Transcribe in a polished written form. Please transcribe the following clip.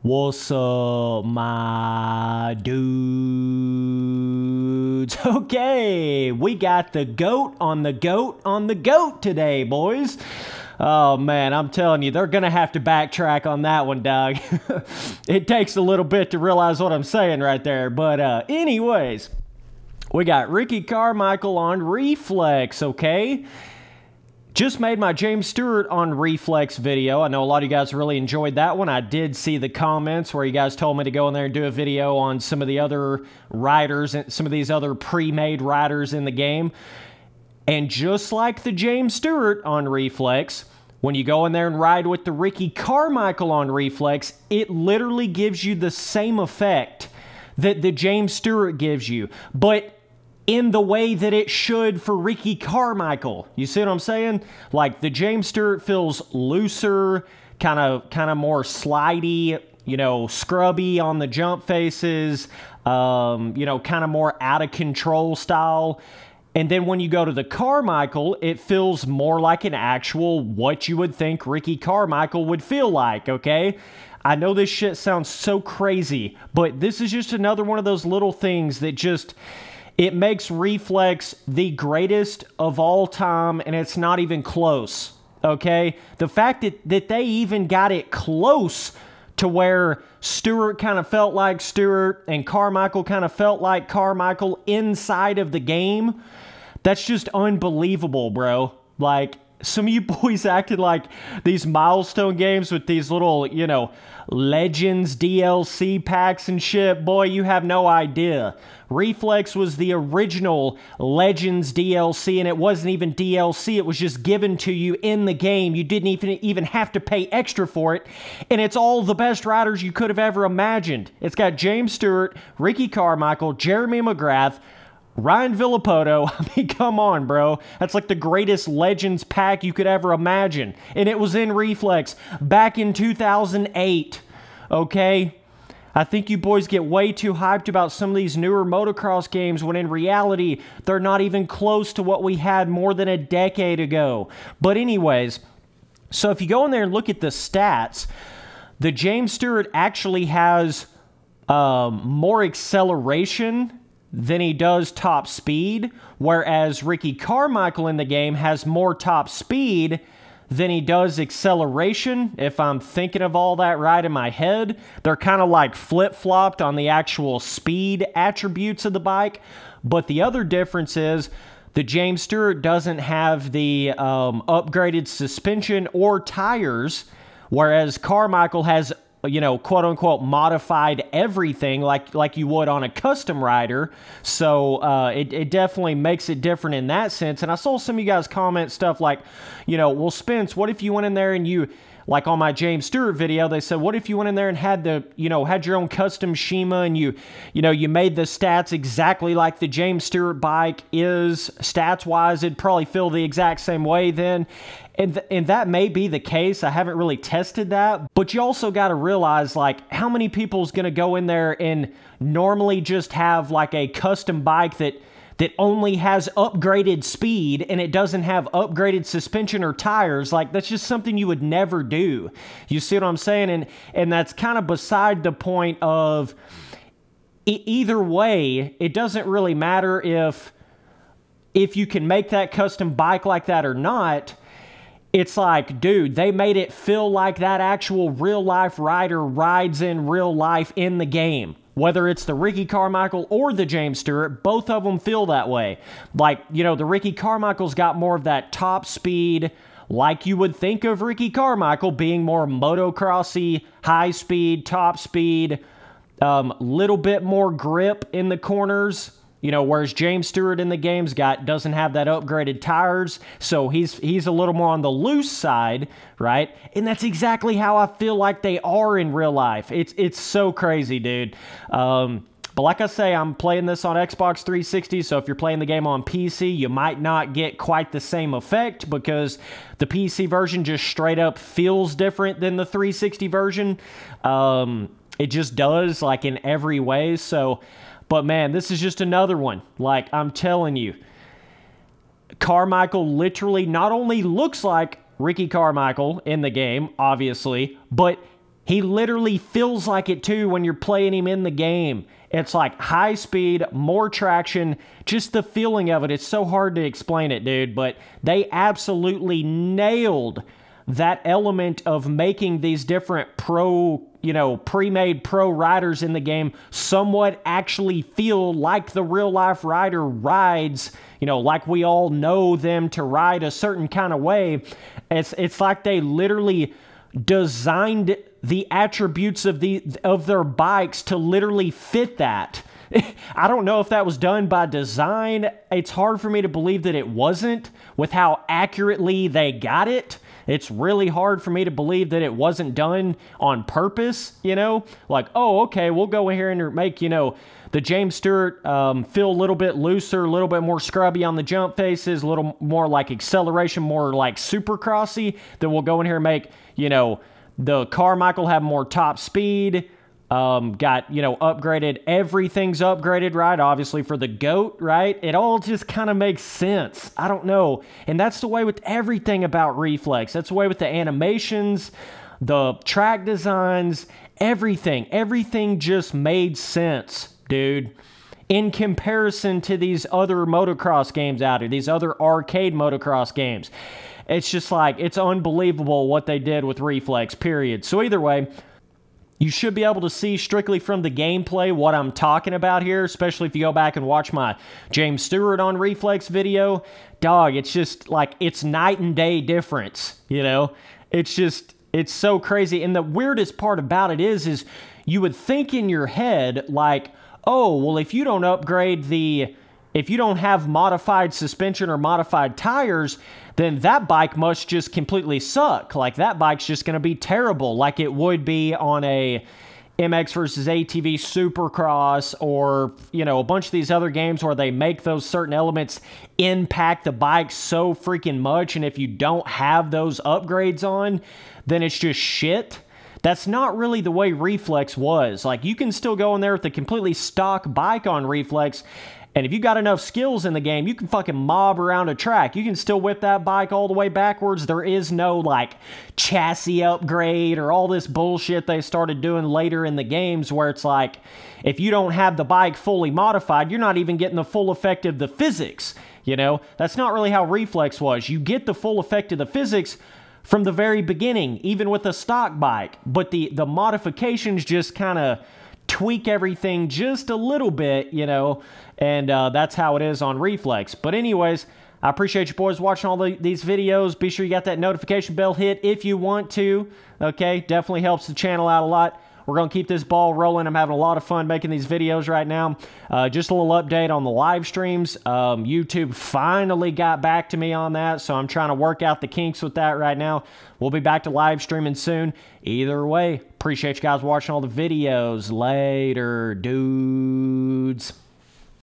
What's up, my dudes? Okay, we got the GOAT on the GOAT on the GOAT today, boys. Oh, man, I'm telling you, they're going to have to backtrack on that one, dog. It takes a little bit to realize what I'm saying right there. But anyways, we got Ricky Carmichael on Reflex, okay? Just made my James Stewart on Reflex video. I know a lot of you guys really enjoyed that one. I did see the comments where you guys told me to go in there and do a video on some of the other riders and some of these other pre-made riders in the game. And just like the James Stewart on Reflex, when you go in there and ride with the Ricky Carmichael on Reflex, it literally gives you the same effect that the James Stewart gives you, but in the way that it should for Ricky Carmichael. You see what I'm saying? Like, the James Stewart feels looser, kind of more slidey, you know, scrubby on the jump faces, you know, kind of more out of control style. And then when you go to the Carmichael, it feels more like an actual what you would think Ricky Carmichael would feel like, okay? I know this shit sounds so crazy, but this is just another one of those little things that just, it makes Reflex the greatest of all time, and it's not even close, okay? The fact that they even got it close to where Stewart kind of felt like Stewart and Carmichael kind of felt like Carmichael inside of the game, that's just unbelievable, bro. Like, some of you boys acted like these milestone games with these little, you know, Legends DLC packs and shit. Boy, you have no idea. Reflex was the original Legends DLC, and it wasn't even DLC. It was just given to you in the game. You didn't even have to pay extra for it, and it's all the best riders you could have ever imagined. It's got James Stewart, Ricky Carmichael, Jeremy McGrath, Ryan Villapoto. I mean, come on, bro. That's like the greatest Legends pack you could ever imagine. And it was in Reflex back in 2008, okay? I think you boys get way too hyped about some of these newer motocross games when in reality, they're not even close to what we had more than a decade ago. But anyways, so if you go in there and look at the stats, the James Stewart actually has more acceleration than he does top speed, whereas Ricky Carmichael in the game has more top speed than he does acceleration. If I'm thinking of all that right in my head, they're kind of like flip-flopped on the actual speed attributes of the bike. But the other difference is the James Stewart doesn't have the upgraded suspension or tires, whereas Carmichael has, you know, quote-unquote modified everything like you would on a custom rider. So it definitely makes it different in that sense. And I saw some of you guys comment stuff like, you know, well, Spence, what if you went in there and you, like on my James Stewart video, they said, what if you went in there and had the, you know, had your own custom Shima and you know, you made the stats exactly like the James Stewart bike is stats-wise, it'd probably feel the exact same way then. And that may be the case. I haven't really tested that. But you also got to realize, like, how many people's going to go in there and normally just have, like, a custom bike that only has upgraded speed and it doesn't have upgraded suspension or tires. Like, that's just something you would never do. You see what I'm saying? And that's kind of beside the point of either way, it doesn't really matter if you can make that custom bike like that or not. It's like, dude, they made it feel like that actual real-life rider rides in real life in the game. Whether it's the Ricky Carmichael or the James Stewart, both of them feel that way. Like, you know, the Ricky Carmichael's got more of that top speed, like you would think of Ricky Carmichael being more motocrossy, high speed, top speed, little bit more grip in the corners. You know, whereas James Stewart in the game's doesn't have that upgraded tires, so he's a little more on the loose side, right? And that's exactly how I feel like they are in real life. It's so crazy, dude. But like I say, I'm playing this on Xbox 360, so if you're playing the game on PC, you might not get quite the same effect because the PC version just straight up feels different than the 360 version. It just does, like, in every way, so. But man, this is just another one. Like, I'm telling you, Carmichael literally not only looks like Ricky Carmichael in the game, obviously, but He literally feels like it too when you're playing him in the game. It's like high speed, more traction, just the feeling of it. It's so hard to explain it, dude, but they absolutely nailed that element of making these different pre-made pro riders in the game somewhat actually feel like the real life rider rides, like we all know them to ride a certain kind of way. It's like they literally designed the attributes of their bikes to literally fit that. I don't know if that was done by design. It's hard for me to believe that it wasn't with how accurately they got it. It's really hard for me to believe that it wasn't done on purpose, Like, oh, okay, we'll go in here and make, the James Stewart feel a little bit looser, a little bit more scrubby on the jump faces, a little more like acceleration, more like Supercrossy. Then we'll go in here and make, the Carmichael have more top speed. Got, upgraded. Everything's upgraded, right? Obviously for the GOAT, right? It all just kind of makes sense. I don't know. And that's the way with everything about Reflex. That's the way with the animations, the track designs, everything. Everything just made sense, dude. In comparison to these other motocross games out here, these other arcade motocross games. It's just like, it's unbelievable what they did with Reflex, period. So either way, you should be able to see strictly from the gameplay what I'm talking about here, especially if you go back and watch my James Stewart on Reflex video. Dog, it's just like, it's night and day difference, It's just, it's so crazy. And the weirdest part about it is you would think in your head, like, oh, well, if you don't upgrade if you don't have modified suspension or modified tires, then that bike must just completely suck. Like, that bike's just going to be terrible, like it would be on a MX versus ATV Supercross or, a bunch of these other games where they make those certain elements impact the bike so freaking much. And if you don't have those upgrades on, then it's just shit. That's not really the way Reflex was. Like, you can still go in there with a completely stock bike on Reflex, and if you got enough skills in the game, you can fucking mob around a track. You can still whip that bike all the way backwards. There is no, like, chassis upgrade or all this bullshit they started doing later in the games where it's like, if you don't have the bike fully modified, you're not even getting the full effect of the physics, That's not really how Reflex was. You get the full effect of the physics from the very beginning, even with a stock bike. But the modifications just kind of tweak everything just a little bit, and that's how it is on Reflex. But anyways, I appreciate you boys watching all these videos. Be sure you got that notification bell hit if you want to, okay? Definitely helps the channel out a lot. We're going to keep this ball rolling. I'm having a lot of fun making these videos right now. Just a little update on the live streams. YouTube finally got back to me on that, so I'm trying to work out the kinks with that right now. We'll be back to live streaming soon. Either way, appreciate you guys watching all the videos. Later, dudes.